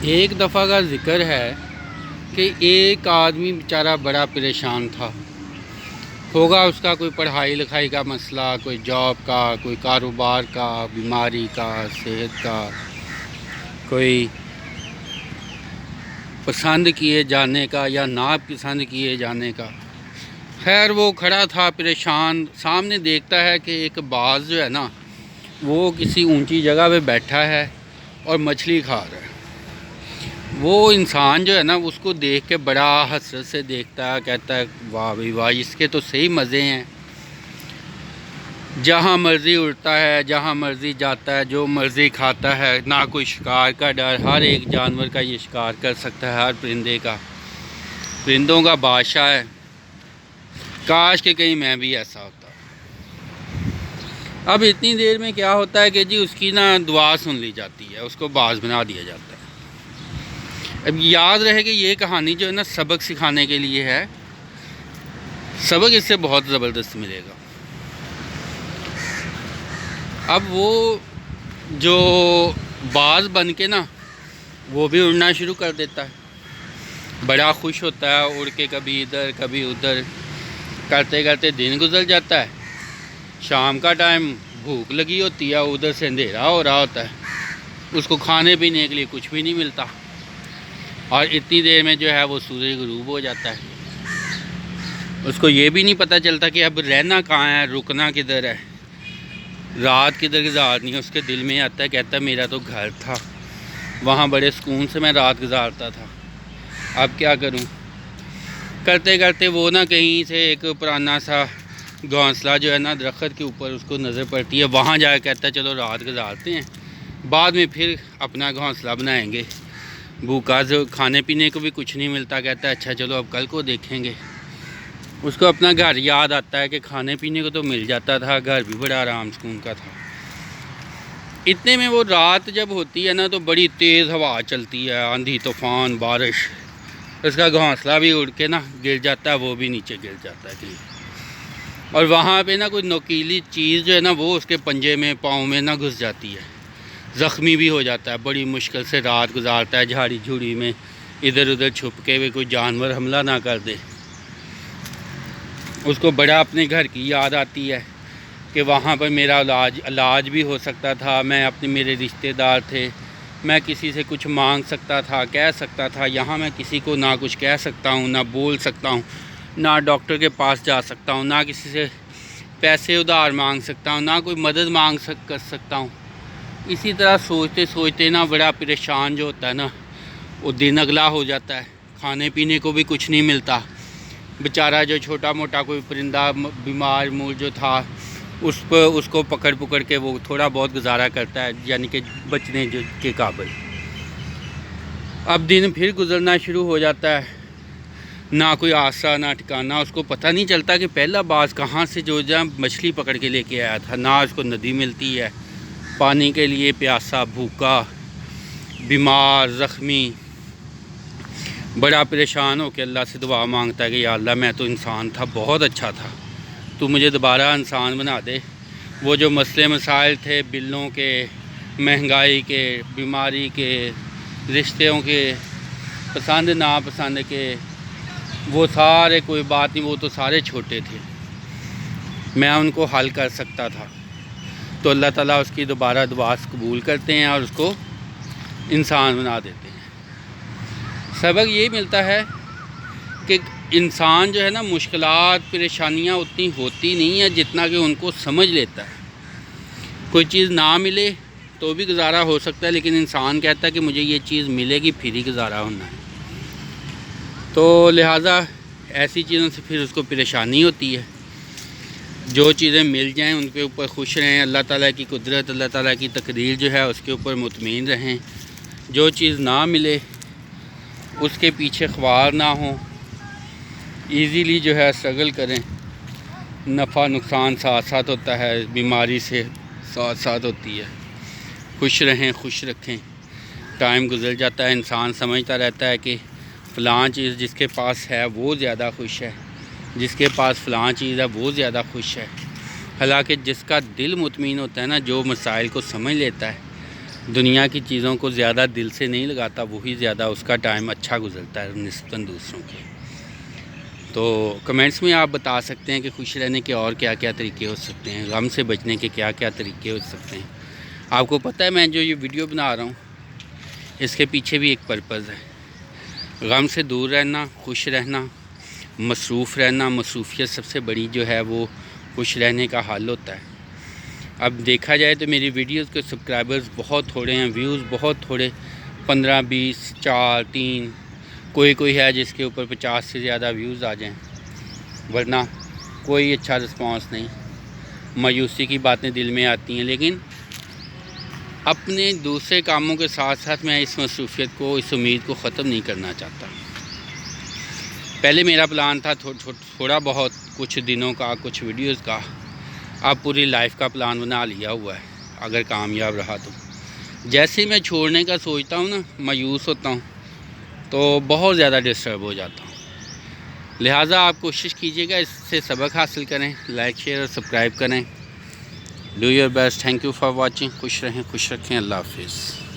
ایک دفعہ کا ذکر ہے کہ ایک آدمی بیچارہ بڑا پریشان تھا ہوگا، اس کا کوئی پڑھائی لکھائی کا مسئلہ، کوئی جاب کا، کوئی کاروبار کا، بیماری کا، صحت کا، کوئی پسند کیے جانے کا یا نا پسند کیے جانے کا۔ خیر وہ کھڑا تھا پریشان، سامنے دیکھتا ہے کہ ایک باز جو ہے نا وہ کسی اونچی جگہ پہ بیٹھا ہے اور مچھلی کھا رہا ہے۔ وہ انسان جو ہے نا اس کو دیکھ کے بڑا حسرت سے دیکھتا ہے، کہتا ہے واہ بھائی واہ، اس کے تو صحیح مزے ہیں، جہاں مرضی اڑتا ہے، جہاں مرضی جاتا ہے، جو مرضی کھاتا ہے، نہ کوئی شکار کا ڈر، ہر ایک جانور کا یہ شکار کر سکتا ہے، ہر پرندے کا، پرندوں کا بادشاہ ہے۔ کاش کہ کہیں میں بھی ایسا ہوتا۔ اب اتنی دیر میں کیا ہوتا ہے کہ جی اس کی نا دعا سن لی جاتی ہے، اس کو باز بنا دیا جاتا ہے۔ اب یاد رہے کہ یہ کہانی جو ہے نا سبق سکھانے کے لیے ہے، سبق اس سے بہت زبردست ملے گا۔ اب وہ جو باز بن کے نا وہ بھی اڑنا شروع کر دیتا ہے، بڑا خوش ہوتا ہے، اڑ کے کبھی ادھر کبھی ادھر کرتے کرتے دن گزر جاتا ہے۔ شام کا ٹائم، بھوک لگی ہوتی ہے، ادھر سے اندھیرا ہو رہا ہوتا ہے، اس کو کھانے پینے کے لیے کچھ بھی نہیں ملتا، اور اتنی دیر میں جو ہے وہ سورج غروب ہو جاتا ہے۔ اس کو یہ بھی نہیں پتہ چلتا کہ اب رہنا کہاں ہے، رکنا کدھر ہے، رات کدھر گزارنی ہے۔ اس کے دل میں آتا ہے، کہتا ہے میرا تو گھر تھا، وہاں بڑے سکون سے میں رات گزارتا تھا، اب کیا کروں۔ کرتے کرتے وہ نا کہیں سے ایک پرانا سا گھونسلہ جو ہے نا درخت کے اوپر اس کو نظر پڑتی ہے، وہاں جا کے کہتا ہے چلو رات گزارتے ہیں، بعد میں پھر اپنا گھونسلہ بنائیں گے۔ بھوکا جو کھانے پینے کو بھی کچھ نہیں ملتا، کہتا ہے اچھا چلو اب کل کو دیکھیں گے۔ اس کو اپنا گھر یاد آتا ہے کہ کھانے پینے کو تو مل جاتا تھا، گھر بھی بڑا آرام سکون کا تھا۔ اتنے میں وہ رات جب ہوتی ہے نا تو بڑی تیز ہوا چلتی ہے، آندھی طوفان بارش، اس کا گھونسلہ بھی اڑ کے نا گر جاتا ہے، وہ بھی نیچے گر جاتا ہے کہیں، اور وہاں پہ نا کوئی نوکیلی چیز جو ہے نا وہ اس کے پنجے میں پاؤں میں نا گھس جاتی ہے، زخمی بھی ہو جاتا ہے، بڑی مشکل سے رات گزارتا ہے جھاڑی جھوڑی میں، ادھر ادھر چھپ کے ہوئے کوئی جانور حملہ نہ کر دے۔ اس کو بڑا اپنے گھر کی یاد آتی ہے کہ وہاں پر میرا علاج بھی ہو سکتا تھا، میں اپنے میرے رشتہ دار تھے، میں کسی سے کچھ مانگ سکتا تھا، کہہ سکتا تھا، یہاں میں کسی کو نہ کچھ کہہ سکتا ہوں، نہ بول سکتا ہوں، نہ ڈاکٹر کے پاس جا سکتا ہوں، نہ کسی سے پیسے ادھار مانگ سکتا ہوں، نہ کوئی مدد کر سکتا ہوں۔ اسی طرح سوچتے سوچتے نا بڑا پریشان جو ہوتا ہے نا وہ دن اگلا ہو جاتا ہے، کھانے پینے کو بھی کچھ نہیں ملتا۔ بیچارہ جو چھوٹا موٹا کوئی پرندہ بیمار مور جو تھا اس کو پکڑ کے وہ تھوڑا بہت گزارا کرتا ہے، یعنی کہ بچنے کے قابل۔ اب دن پھر گزرنا شروع ہو جاتا ہے، نہ کوئی آسرا نہ ٹھکانہ، اس کو پتہ نہیں چلتا کہ پہلا باز کہاں سے جو جہاں مچھلی پکڑ کے لے کے آیا تھا، نہ اس کو ندی ملتی ہے پانی کے لیے، پیاسا، بھوکا، بیمار، زخمی، بڑا پریشان ہو کے اللہ سے دعا مانگتا ہے کہ یا اللہ میں تو انسان تھا، بہت اچھا تھا، تو مجھے دوبارہ انسان بنا دے۔ وہ جو مسئلے مسائل تھے بلوں کے، مہنگائی کے، بیماری کے، رشتوں کے، پسند ناپسند کے، وہ سارے کوئی بات نہیں، وہ تو سارے چھوٹے تھے، میں ان کو حل کر سکتا تھا۔ تو اللہ تعالیٰ اس کی دوبارہ دعا قبول کرتے ہیں اور اس کو انسان بنا دیتے ہیں۔ سبق یہ ملتا ہے کہ انسان جو ہے نا مشکلات پریشانیاں اتنی ہوتی نہیں ہیں جتنا کہ ان کو سمجھ لیتا ہے۔ کوئی چیز نہ ملے تو بھی گزارا ہو سکتا ہے، لیکن انسان کہتا ہے کہ مجھے یہ چیز ملے گی پھر ہی گزارا ہونا ہے، تو لہٰذا ایسی چیزوں سے پھر اس کو پریشانی ہوتی ہے۔ جو چیزیں مل جائیں ان کے اوپر خوش رہیں، اللہ تعالیٰ کی قدرت، اللہ تعالیٰ کی تقدیر جو ہے اس کے اوپر مطمئن رہیں۔ جو چیز نہ ملے اس کے پیچھے خوار نہ ہوں، ایزیلی جو ہے اسٹرگل کریں، نفع نقصان ساتھ ساتھ ہوتا ہے، بیماری سے ساتھ ساتھ ہوتی ہے، خوش رہیں، خوش رکھیں۔ ٹائم گزر جاتا ہے، انسان سمجھتا رہتا ہے کہ فلاں چیز جس کے پاس ہے وہ زیادہ خوش ہے، جس کے پاس فلاں چیز ہے وہ زیادہ خوش ہے، حالانکہ جس کا دل مطمئن ہوتا ہے نا، جو مسائل کو سمجھ لیتا ہے، دنیا کی چیزوں کو زیادہ دل سے نہیں لگاتا وہی زیادہ اس کا ٹائم اچھا گزرتا ہے نسبتاً دوسروں کے۔ تو کمنٹس میں آپ بتا سکتے ہیں کہ خوش رہنے کے اور کیا کیا طریقے ہو سکتے ہیں، غم سے بچنے کے کیا کیا طریقے ہو سکتے ہیں۔ آپ کو پتہ ہے میں جو یہ ویڈیو بنا رہا ہوں اس کے پیچھے بھی ایک پرپز ہے، غم سے دور رہنا، خوش رہنا، مصروف رہنا۔ مصروفیت سب سے بڑی جو ہے وہ خوش رہنے کا حل ہوتا ہے۔ اب دیکھا جائے تو میری ویڈیوز کے سبسکرائبرز بہت تھوڑے ہیں، ویوز بہت تھوڑے، 15 20 4 3، کوئی ہے جس کے اوپر 50 سے زیادہ ویوز آ جائیں، ورنہ کوئی اچھا رسپانس نہیں۔ مایوسی کی باتیں دل میں آتی ہیں، لیکن اپنے دوسرے کاموں کے ساتھ ساتھ میں اس مصروفیت کو، اس امید کو ختم نہیں کرنا چاہتا۔ پہلے میرا پلان تھا تھوڑا بہت کچھ دنوں کا، کچھ ویڈیوز کا، اب پوری لائف کا پلان بنا لیا ہوا ہے اگر کامیاب رہا تو۔ جیسے ہی میں چھوڑنے کا سوچتا ہوں نا، مایوس ہوتا ہوں تو بہت زیادہ ڈسٹرب ہو جاتا ہوں۔ لہٰذا آپ کوشش کیجیے گا اس سے سبق حاصل کریں، لائک شیئر اور سبسکرائب کریں۔ Do your best, thank you for watching. خوش رہیں، خوش رکھیں، اللہ حافظ۔